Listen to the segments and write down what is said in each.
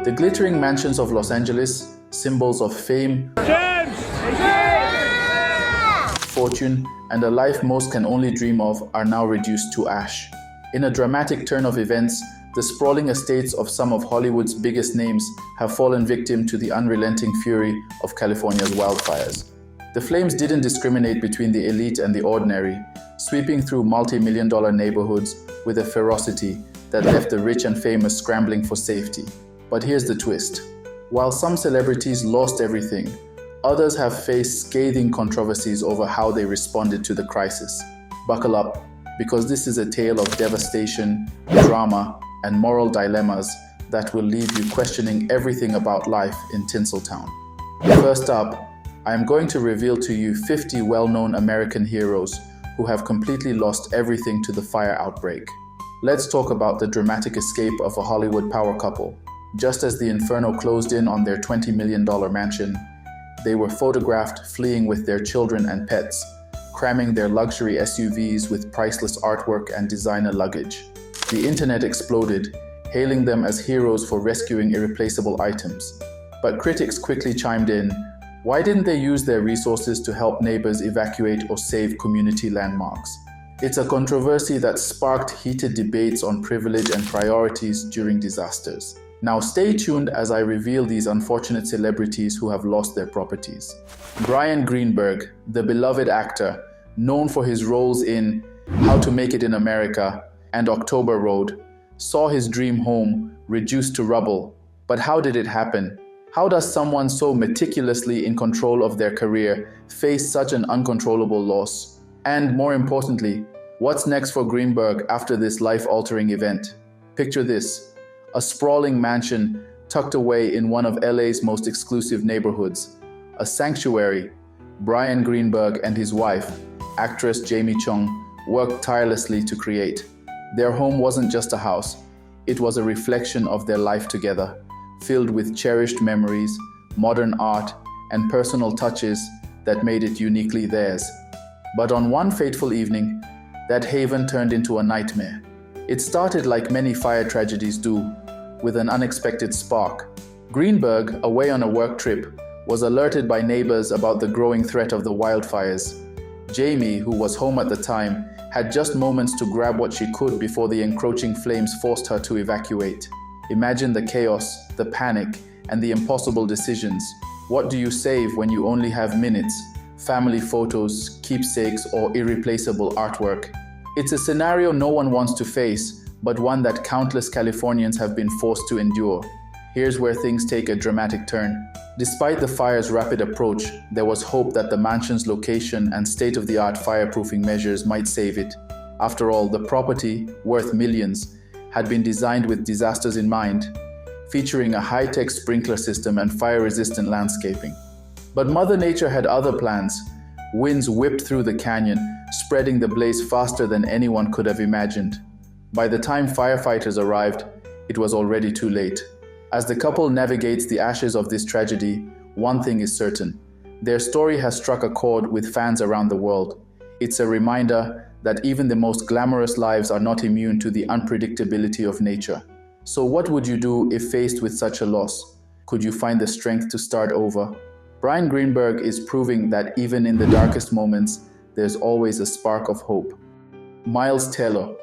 The glittering mansions of Los Angeles, symbols of fame, fortune, and a life most can only dream of, are now reduced to ash. In a dramatic turn of events, the sprawling estates of some of Hollywood's biggest names have fallen victim to the unrelenting fury of California's wildfires. The flames didn't discriminate between the elite and the ordinary, sweeping through multi-million-dollar neighborhoods with a ferocity that left the rich and famous scrambling for safety. But here's the twist. While some celebrities lost everything, others have faced scathing controversies over how they responded to the crisis. Buckle up, because this is a tale of devastation, drama, and moral dilemmas that will leave you questioning everything about life in Tinseltown. First up, I am going to reveal to you 50 well-known American heroes who have completely lost everything to the fire outbreak. Let's talk about the dramatic escape of a Hollywood power couple. Just as the inferno closed in on their $20 million mansion, they were photographed fleeing with their children and pets, cramming their luxury SUVs with priceless artwork and designer luggage. The internet exploded, hailing them as heroes for rescuing irreplaceable items. But critics quickly chimed in. Why didn't they use their resources to help neighbors evacuate or save community landmarks? It's a controversy that sparked heated debates on privilege and priorities during disasters. Now stay tuned as I reveal these unfortunate celebrities who have lost their properties. Bryan Greenberg, the beloved actor, known for his roles in How to Make It in America and October Road, saw his dream home reduced to rubble. But how did it happen? How does someone so meticulously in control of their career face such an uncontrollable loss? And more importantly, what's next for Greenberg after this life-altering event? Picture this, a sprawling mansion tucked away in one of LA's most exclusive neighborhoods, a sanctuary. Bryan Greenberg and his wife, actress Jamie Chung, worked tirelessly to create. Their home wasn't just a house, it was a reflection of their life together, filled with cherished memories, modern art, and personal touches that made it uniquely theirs. But on one fateful evening, that haven turned into a nightmare. It started like many fire tragedies do, with an unexpected spark. Greenberg, away on a work trip, was alerted by neighbors about the growing threat of the wildfires. Jamie, who was home at the time, had just moments to grab what she could before the encroaching flames forced her to evacuate. Imagine the chaos, the panic, and the impossible decisions. What do you save when you only have minutes? Family photos, keepsakes, or irreplaceable artwork? It's a scenario no one wants to face, but one that countless Californians have been forced to endure. Here's where things take a dramatic turn. Despite the fire's rapid approach, there was hope that the mansion's location and state-of-the-art fireproofing measures might save it. After all, the property, worth millions, had been designed with disasters in mind, featuring a high-tech sprinkler system and fire-resistant landscaping. But Mother Nature had other plans. Winds whipped through the canyon, spreading the blaze faster than anyone could have imagined. By the time firefighters arrived, it was already too late. As the couple navigates the ashes of this tragedy, one thing is certain. Their story has struck a chord with fans around the world. It's a reminder that even the most glamorous lives are not immune to the unpredictability of nature. So what would you do if faced with such a loss? Could you find the strength to start over? Bryan Greenberg is proving that even in the darkest moments, there's always a spark of hope. Miles Teller,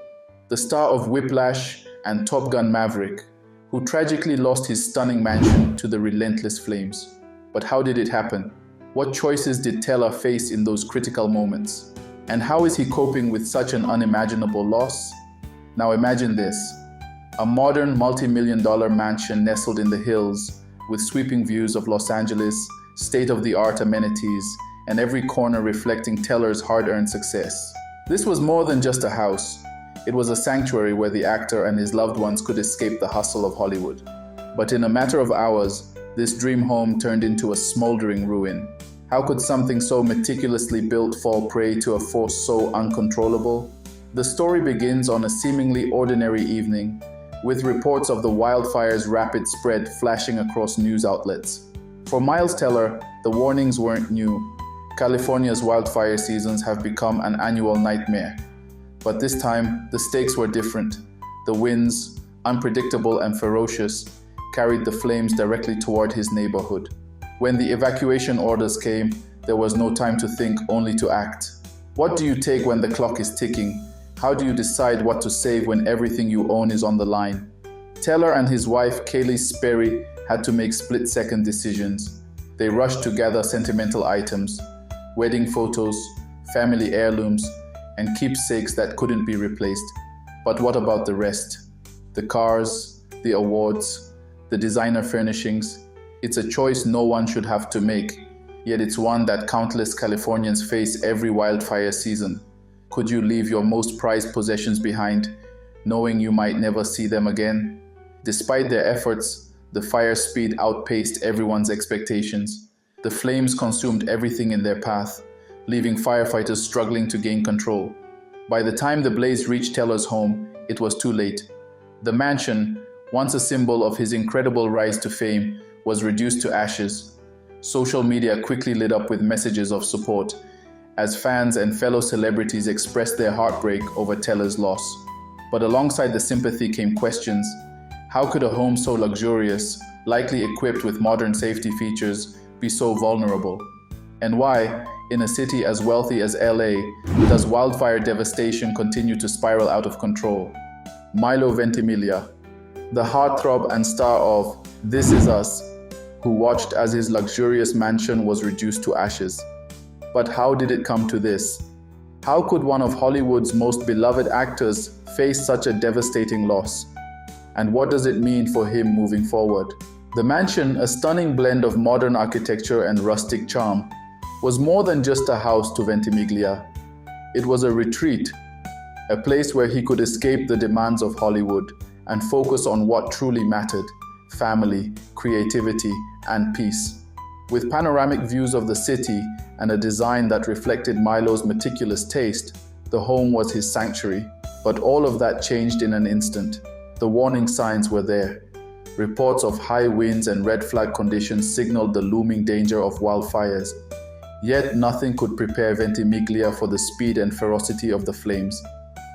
the star of Whiplash and Top Gun Maverick, who tragically lost his stunning mansion to the relentless flames. But how did it happen? What choices did Teller face in those critical moments? And how is he coping with such an unimaginable loss? Now imagine this, a modern multi-million-dollar mansion nestled in the hills with sweeping views of Los Angeles, state-of-the-art amenities, and every corner reflecting Teller's hard-earned success. This was more than just a house. It was a sanctuary where the actor and his loved ones could escape the hustle of Hollywood. But in a matter of hours, this dream home turned into a smoldering ruin. How could something so meticulously built fall prey to a force so uncontrollable? The story begins on a seemingly ordinary evening, with reports of the wildfire's rapid spread flashing across news outlets. For Miles Teller, the warnings weren't new. California's wildfire seasons have become an annual nightmare. But this time, the stakes were different. The winds, unpredictable and ferocious, carried the flames directly toward his neighborhood. When the evacuation orders came, there was no time to think, only to act. What do you take when the clock is ticking? How do you decide what to save when everything you own is on the line? Teller and his wife, Kaylee Sperry, had to make split-second decisions. They rushed to gather sentimental items, wedding photos, family heirlooms, and keepsakes that couldn't be replaced. But what about the rest? The cars, the awards, the designer furnishings. It's a choice no one should have to make, yet it's one that countless Californians face every wildfire season. Could you leave your most prized possessions behind, knowing you might never see them again? Despite their efforts, the fire speed outpaced everyone's expectations. The flames consumed everything in their path, leaving firefighters struggling to gain control. By the time the blaze reached Teller's home, it was too late. The mansion, once a symbol of his incredible rise to fame, was reduced to ashes. Social media quickly lit up with messages of support, as fans and fellow celebrities expressed their heartbreak over Teller's loss. But alongside the sympathy came questions. How could a home so luxurious, likely equipped with modern safety features, be so vulnerable? And why, in a city as wealthy as LA, does wildfire devastation continue to spiral out of control? Milo Ventimiglia, the heartthrob and star of This Is Us, who watched as his luxurious mansion was reduced to ashes. But how did it come to this? How could one of Hollywood's most beloved actors face such a devastating loss? And what does it mean for him moving forward? The mansion, a stunning blend of modern architecture and rustic charm, was more than just a house to Ventimiglia. It was a retreat, a place where he could escape the demands of Hollywood and focus on what truly mattered: family, creativity, and peace. With panoramic views of the city and a design that reflected Milo's meticulous taste, the home was his sanctuary. But all of that changed in an instant. The warning signs were there. Reports of high winds and red flag conditions signaled the looming danger of wildfires. Yet nothing could prepare Ventimiglia for the speed and ferocity of the flames.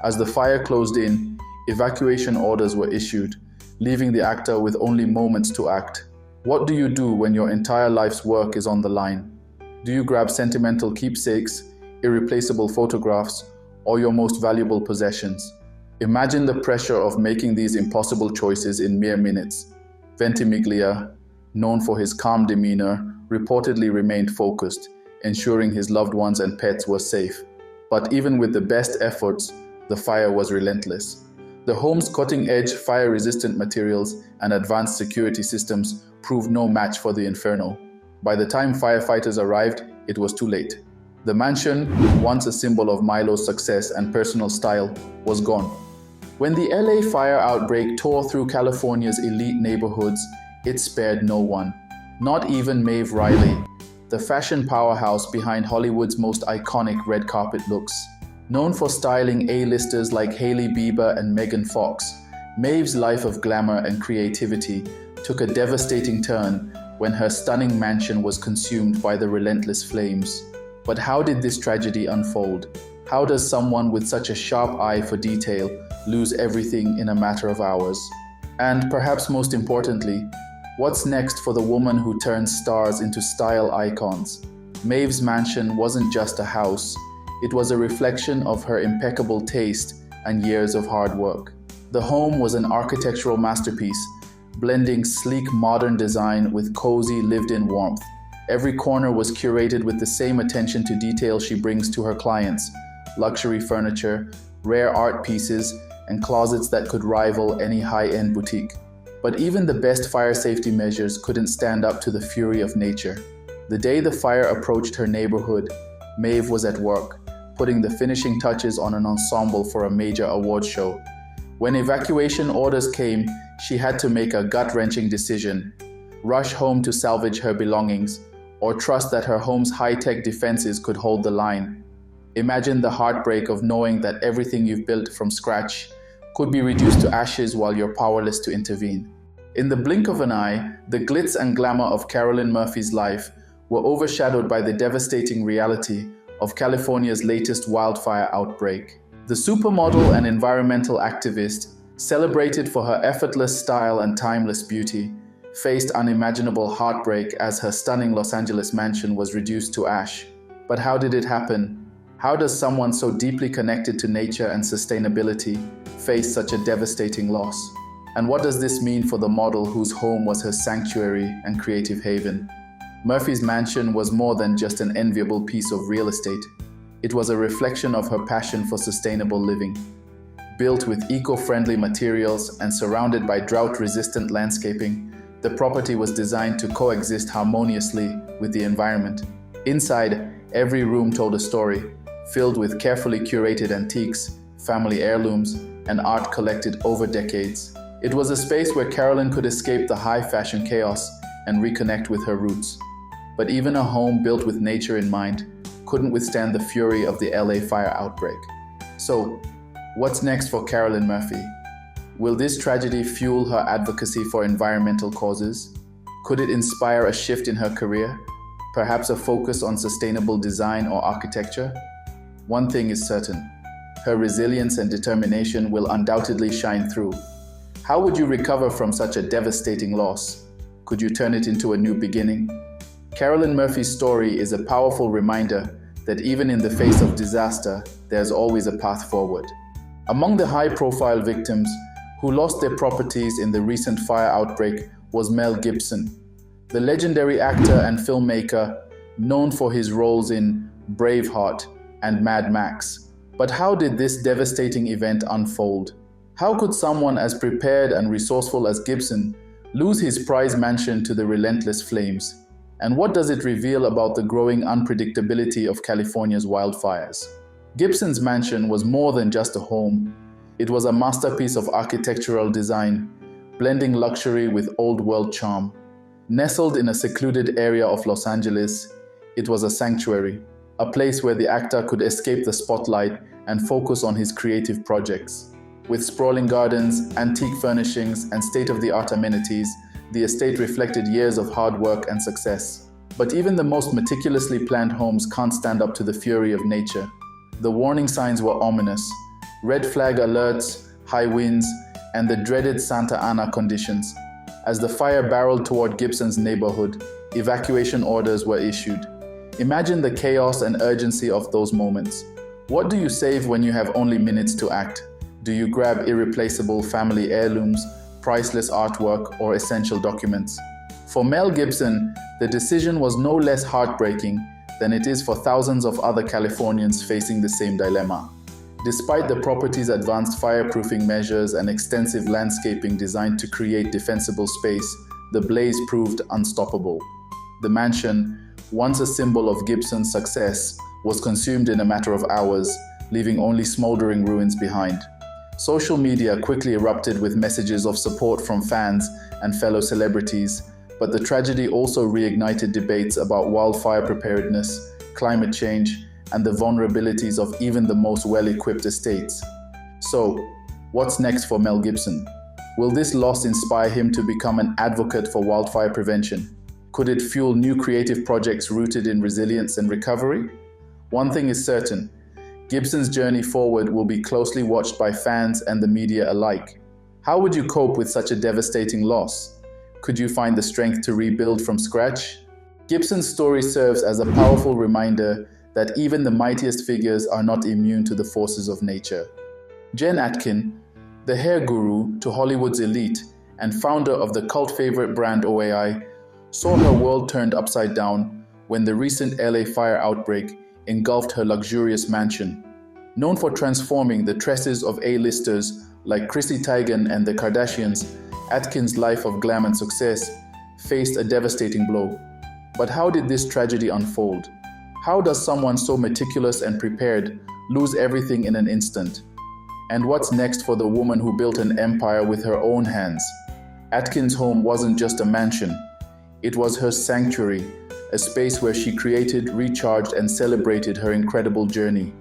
As the fire closed in, evacuation orders were issued, leaving the actor with only moments to act. What do you do when your entire life's work is on the line? Do you grab sentimental keepsakes, irreplaceable photographs, or your most valuable possessions? Imagine the pressure of making these impossible choices in mere minutes. Ventimiglia, known for his calm demeanor, reportedly remained focused, ensuring his loved ones and pets were safe. But even with the best efforts, the fire was relentless. The home's cutting-edge, fire-resistant materials and advanced security systems proved no match for the inferno. By the time firefighters arrived, it was too late. The mansion, once a symbol of Milo's success and personal style, was gone. When the LA fire outbreak tore through California's elite neighborhoods, it spared no one. Not even Maeve Reilly, the fashion powerhouse behind Hollywood's most iconic red carpet looks. Known for styling A-listers like Hailey Bieber and Megan Fox, Maeve's life of glamour and creativity took a devastating turn when her stunning mansion was consumed by the relentless flames. But how did this tragedy unfold? How does someone with such a sharp eye for detail lose everything in a matter of hours? And perhaps most importantly, what's next for the woman who turns stars into style icons? Maeve's mansion wasn't just a house. It was a reflection of her impeccable taste and years of hard work. The home was an architectural masterpiece, blending sleek modern design with cozy lived-in warmth. Every corner was curated with the same attention to detail she brings to her clients: luxury furniture, rare art pieces, and closets that could rival any high-end boutique. But even the best fire safety measures couldn't stand up to the fury of nature. The day the fire approached her neighborhood, Maeve was at work, putting the finishing touches on an ensemble for a major award show. When evacuation orders came, she had to make a gut-wrenching decision: rush home to salvage her belongings, or trust that her home's high-tech defenses could hold the line. Imagine the heartbreak of knowing that everything you've built from scratch could be reduced to ashes while you're powerless to intervene. In the blink of an eye, the glitz and glamour of Carolyn Murphy's life were overshadowed by the devastating reality of California's latest wildfire outbreak. The supermodel and environmental activist, celebrated for her effortless style and timeless beauty, faced unimaginable heartbreak as her stunning Los Angeles mansion was reduced to ash. But how did it happen? How does someone so deeply connected to nature and sustainability face such a devastating loss? And what does this mean for the model whose home was her sanctuary and creative haven? Murphy's mansion was more than just an enviable piece of real estate. It was a reflection of her passion for sustainable living. Built with eco-friendly materials and surrounded by drought-resistant landscaping, the property was designed to coexist harmoniously with the environment. Inside, every room told a story, filled with carefully curated antiques, family heirlooms, and art collected over decades. It was a space where Carolyn could escape the high-fashion chaos and reconnect with her roots. But even a home built with nature in mind couldn't withstand the fury of the LA fire outbreak. So, what's next for Carolyn Murphy? Will this tragedy fuel her advocacy for environmental causes? Could it inspire a shift in her career? Perhaps a focus on sustainable design or architecture? One thing is certain, her resilience and determination will undoubtedly shine through. How would you recover from such a devastating loss? Could you turn it into a new beginning? Carolyn Murphy's story is a powerful reminder that even in the face of disaster, there's always a path forward. Among the high-profile victims who lost their properties in the recent fire outbreak was Mel Gibson, the legendary actor and filmmaker known for his roles in Braveheart and Mad Max. But how did this devastating event unfold? How could someone as prepared and resourceful as Gibson lose his prized mansion to the relentless flames? And what does it reveal about the growing unpredictability of California's wildfires? Gibson's mansion was more than just a home. It was a masterpiece of architectural design, blending luxury with old-world charm. Nestled in a secluded area of Los Angeles, it was a sanctuary, a place where the actor could escape the spotlight and focus on his creative projects. With sprawling gardens, antique furnishings, and state-of-the-art amenities, the estate reflected years of hard work and success. But even the most meticulously planned homes can't stand up to the fury of nature. The warning signs were ominous. Red flag alerts, high winds, and the dreaded Santa Ana conditions. As the fire barreled toward Gibson's neighborhood, evacuation orders were issued. Imagine the chaos and urgency of those moments. What do you save when you have only minutes to act? Do you grab irreplaceable family heirlooms, priceless artwork, or essential documents? For Mel Gibson, the decision was no less heartbreaking than it is for thousands of other Californians facing the same dilemma. Despite the property's advanced fireproofing measures and extensive landscaping designed to create defensible space, the blaze proved unstoppable. The mansion, once a symbol of Gibson's success, was consumed in a matter of hours, leaving only smoldering ruins behind. Social media quickly erupted with messages of support from fans and fellow celebrities, but the tragedy also reignited debates about wildfire preparedness, climate change, and the vulnerabilities of even the most well-equipped estates. So, what's next for Mel Gibson? Will this loss inspire him to become an advocate for wildfire prevention? Could it fuel new creative projects rooted in resilience and recovery? One thing is certain, Gibson's journey forward will be closely watched by fans and the media alike. How would you cope with such a devastating loss? Could you find the strength to rebuild from scratch? Gibson's story serves as a powerful reminder that even the mightiest figures are not immune to the forces of nature. Jen Atkin, the hair guru to Hollywood's elite and founder of the cult favorite brand OAI, saw her world turned upside down when the recent LA fire outbreak engulfed her luxurious mansion. Known for transforming the tresses of A-listers like Chrissy Teigen and the Kardashians, Atkins' life of glam and success faced a devastating blow. But how did this tragedy unfold? How does someone so meticulous and prepared lose everything in an instant? And what's next for the woman who built an empire with her own hands? Atkins' home wasn't just a mansion. It was her sanctuary, a space where she created, recharged, and celebrated her incredible journey.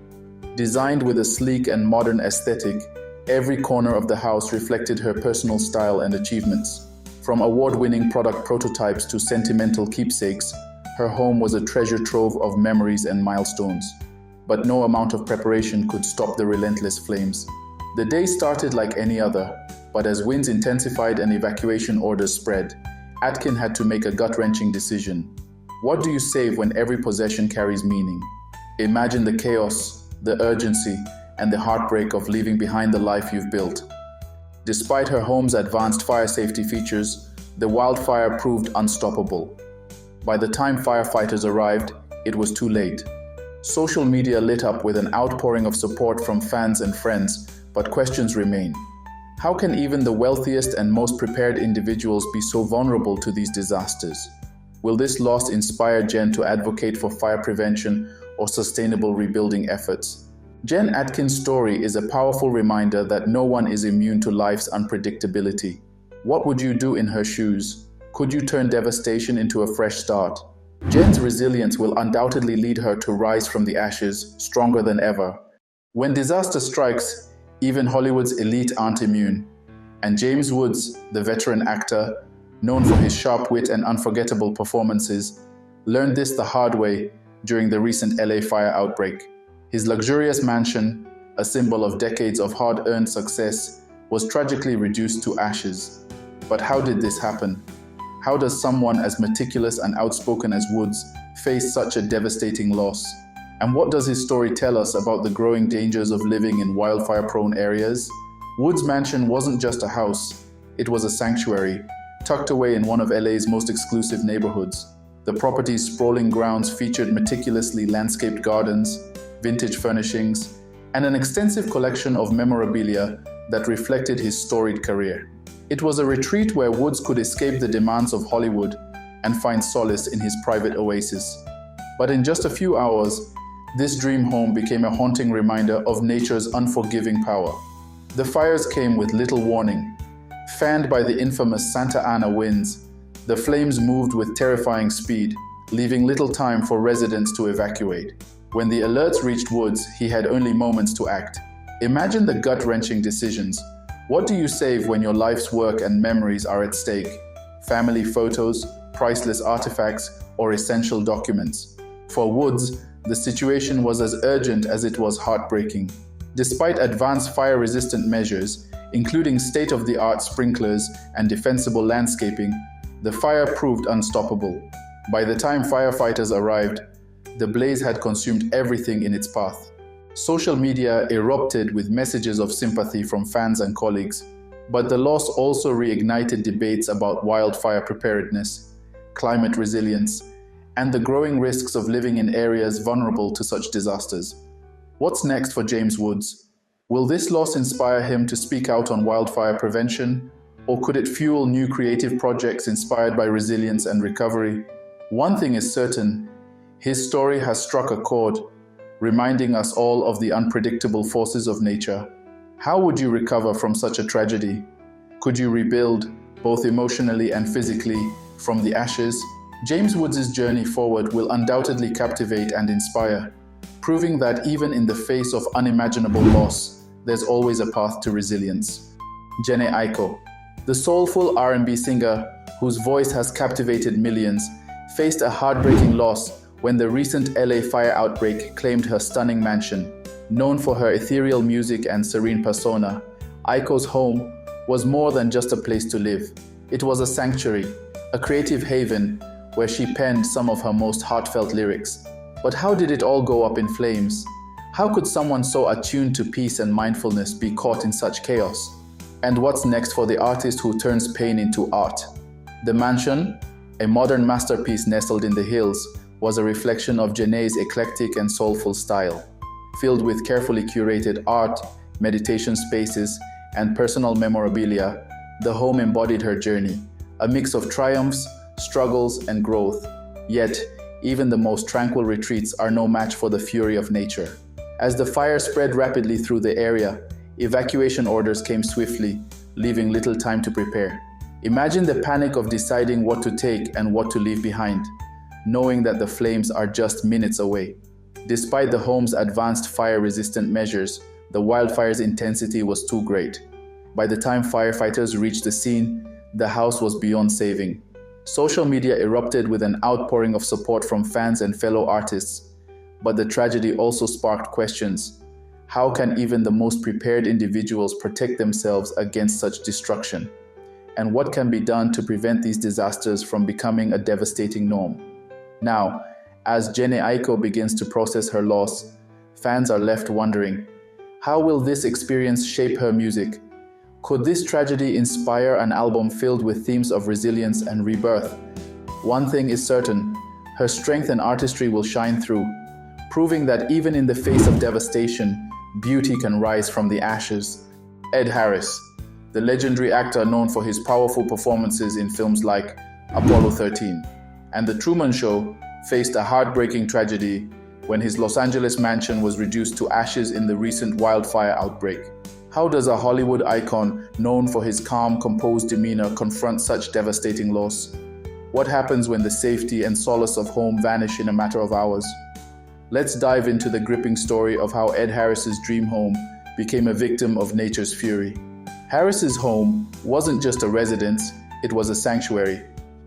Designed with a sleek and modern aesthetic, every corner of the house reflected her personal style and achievements. From award-winning product prototypes to sentimental keepsakes, her home was a treasure trove of memories and milestones. But no amount of preparation could stop the relentless flames. The day started like any other, but as winds intensified and evacuation orders spread, Atkin had to make a gut-wrenching decision. What do you save when every possession carries meaning? Imagine the chaos, the urgency, and the heartbreak of leaving behind the life you've built. Despite her home's advanced fire safety features, the wildfire proved unstoppable. By the time firefighters arrived, it was too late. Social media lit up with an outpouring of support from fans and friends, but questions remain. How can even the wealthiest and most prepared individuals be so vulnerable to these disasters? Will this loss inspire Jen to advocate for fire prevention or sustainable rebuilding efforts? Jen Atkin's story is a powerful reminder that no one is immune to life's unpredictability. What would you do in her shoes? Could you turn devastation into a fresh start? Jen's resilience will undoubtedly lead her to rise from the ashes stronger than ever. When disaster strikes, even Hollywood's elite aren't immune. And James Woods, the veteran actor, known for his sharp wit and unforgettable performances, learned this the hard way during the recent LA fire outbreak. His luxurious mansion, a symbol of decades of hard-earned success, was tragically reduced to ashes. But how did this happen? How does someone as meticulous and outspoken as Woods face such a devastating loss? And what does his story tell us about the growing dangers of living in wildfire-prone areas? Woods' mansion wasn't just a house, it was a sanctuary, tucked away in one of LA's most exclusive neighborhoods. The property's sprawling grounds featured meticulously landscaped gardens, vintage furnishings, and an extensive collection of memorabilia that reflected his storied career. It was a retreat where Woods could escape the demands of Hollywood and find solace in his private oasis. But in just a few hours, this dream home became a haunting reminder of nature's unforgiving power. The fires came with little warning. Fanned by the infamous Santa Ana winds, the flames moved with terrifying speed, leaving little time for residents to evacuate. When the alerts reached Woods, he had only moments to act. Imagine the gut-wrenching decisions. What do you save when your life's work and memories are at stake? Family photos, priceless artifacts, or essential documents? For Woods, the situation was as urgent as it was heartbreaking. Despite advanced fire-resistant measures, including state-of-the-art sprinklers and defensible landscaping, the fire proved unstoppable. By the time firefighters arrived, the blaze had consumed everything in its path. Social media erupted with messages of sympathy from fans and colleagues, but the loss also reignited debates about wildfire preparedness, climate resilience, and the growing risks of living in areas vulnerable to such disasters. What's next for James Woods? Will this loss inspire him to speak out on wildfire prevention, or could it fuel new creative projects inspired by resilience and recovery? One thing is certain, his story has struck a chord, reminding us all of the unpredictable forces of nature. How would you recover from such a tragedy? Could you rebuild, both emotionally and physically, from the ashes? James Woods' journey forward will undoubtedly captivate and inspire, proving that even in the face of unimaginable loss, there's always a path to resilience. Jhené Aiko, the soulful R&B singer whose voice has captivated millions, faced a heartbreaking loss when the recent LA fire outbreak claimed her stunning mansion. Known for her ethereal music and serene persona, Aiko's home was more than just a place to live. It was a sanctuary, a creative haven where she penned some of her most heartfelt lyrics. But how did it all go up in flames? How could someone so attuned to peace and mindfulness be caught in such chaos? And what's next for the artist who turns pain into art? The mansion, a modern masterpiece nestled in the hills, was a reflection of Jhené's eclectic and soulful style. Filled with carefully curated art, meditation spaces, and personal memorabilia, the home embodied her journey, a mix of triumphs, struggles, and growth. Yet, even the most tranquil retreats are no match for the fury of nature. As the fire spread rapidly through the area, evacuation orders came swiftly, leaving little time to prepare. Imagine the panic of deciding what to take and what to leave behind, knowing that the flames are just minutes away. Despite the home's advanced fire-resistant measures, the wildfire's intensity was too great. By the time firefighters reached the scene, the house was beyond saving. Social media erupted with an outpouring of support from fans and fellow artists, but the tragedy also sparked questions. How can even the most prepared individuals protect themselves against such destruction? and what can be done to prevent these disasters from becoming a devastating norm. Now, as Jhené Aiko begins to process her loss, fans are left wondering, how will this experience shape her music? Could this tragedy inspire an album filled with themes of resilience and rebirth? One thing is certain, her strength and artistry will shine through, proving that even in the face of devastation, beauty can rise from the ashes. Ed Harris, the legendary actor known for his powerful performances in films like Apollo 13 and The Truman Show, faced a heartbreaking tragedy when his Los Angeles mansion was reduced to ashes in the recent wildfire outbreak. How does a Hollywood icon known for his calm, composed demeanor confront such devastating loss? What happens when the safety and solace of home vanish in a matter of hours? Let's dive into the gripping story of how Ed Harris's dream home became a victim of nature's fury. Harris's home wasn't just a residence, it was a sanctuary.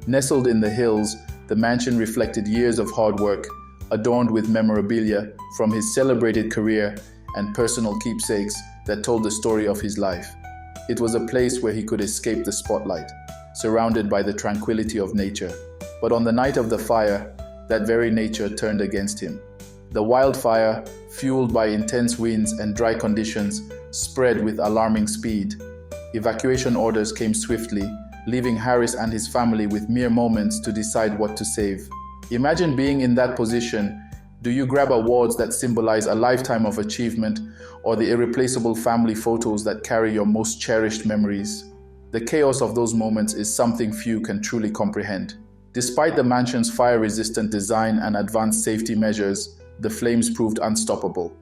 Nestled in the hills, the mansion reflected years of hard work, adorned with memorabilia from his celebrated career and personal keepsakes that told the story of his life. It was a place where he could escape the spotlight, surrounded by the tranquility of nature. But on the night of the fire, that very nature turned against him. The wildfire, fueled by intense winds and dry conditions, spread with alarming speed. Evacuation orders came swiftly, leaving Harris and his family with mere moments to decide what to save. Imagine being in that position. Do you grab awards that symbolize a lifetime of achievement, or the irreplaceable family photos that carry your most cherished memories? The chaos of those moments is something few can truly comprehend. Despite the mansion's fire-resistant design and advanced safety measures, the flames proved unstoppable.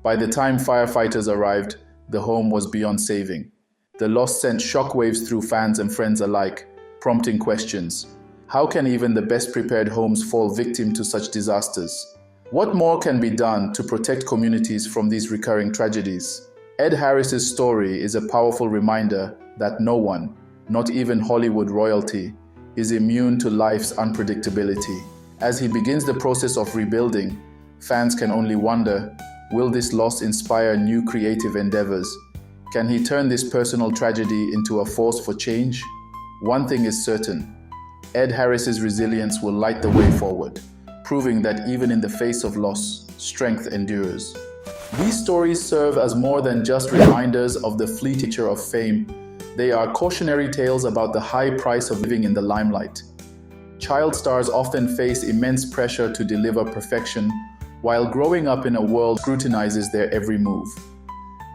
By the time firefighters arrived, the home was beyond saving. The loss sent shockwaves through fans and friends alike, prompting questions. How can even the best prepared homes fall victim to such disasters? What more can be done to protect communities from these recurring tragedies? Ed Harris's story is a powerful reminder that no one, not even Hollywood royalty, is immune to life's unpredictability. As he begins the process of rebuilding, fans can only wonder, will this loss inspire new creative endeavors? Can he turn this personal tragedy into a force for change? One thing is certain, Ed Harris's resilience will light the way forward, proving that even in the face of loss, strength endures. These stories serve as more than just reminders of the fleeting nature of fame. They are cautionary tales about the high price of living in the limelight. Child stars often face immense pressure to deliver perfection, while growing up in a world that scrutinizes their every move.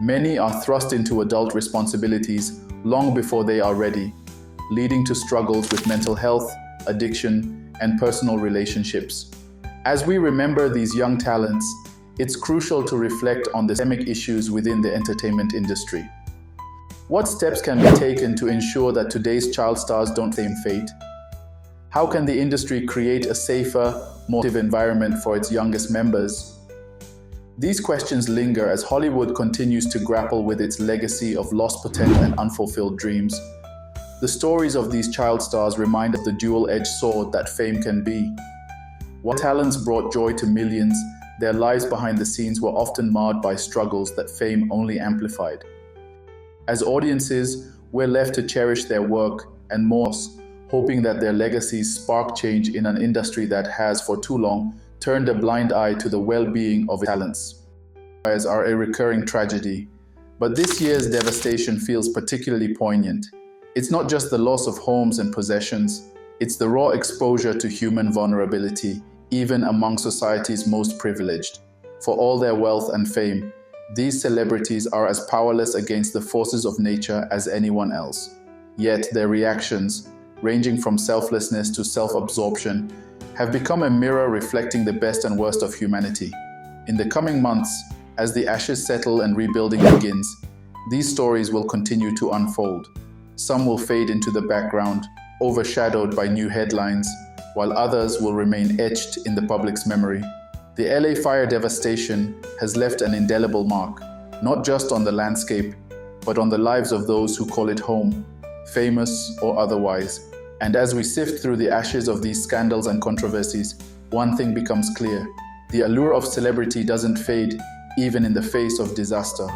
Many are thrust into adult responsibilities long before they are ready, leading to struggles with mental health, addiction, and personal relationships. As we remember these young talents, it's crucial to reflect on the systemic issues within the entertainment industry. What steps can be taken to ensure that today's child stars don't face the same fate? How can the industry create a safer, more positive environment for its youngest members? These questions linger as Hollywood continues to grapple with its legacy of lost potential and unfulfilled dreams. The stories of these child stars remind us of the dual-edged sword that fame can be. While talents brought joy to millions, their lives behind the scenes were often marred by struggles that fame only amplified. As audiences, we're left to cherish their work and more, hoping that their legacies spark change in an industry that has, for too long, turned a blind eye to the well-being of its talents. Wildfires are a recurring tragedy, but this year's devastation feels particularly poignant. It's not just the loss of homes and possessions, it's the raw exposure to human vulnerability, even among society's most privileged. For all their wealth and fame, these celebrities are as powerless against the forces of nature as anyone else. Yet their reactions, ranging from selflessness to self-absorption, have become a mirror reflecting the best and worst of humanity. In the coming months, as the ashes settle and rebuilding begins, these stories will continue to unfold. Some will fade into the background, overshadowed by new headlines, while others will remain etched in the public's memory. The LA fire devastation has left an indelible mark, not just on the landscape, but on the lives of those who call it home, famous or otherwise. And as we sift through the ashes of these scandals and controversies, one thing becomes clear: the allure of celebrity doesn't fade, even in the face of disaster.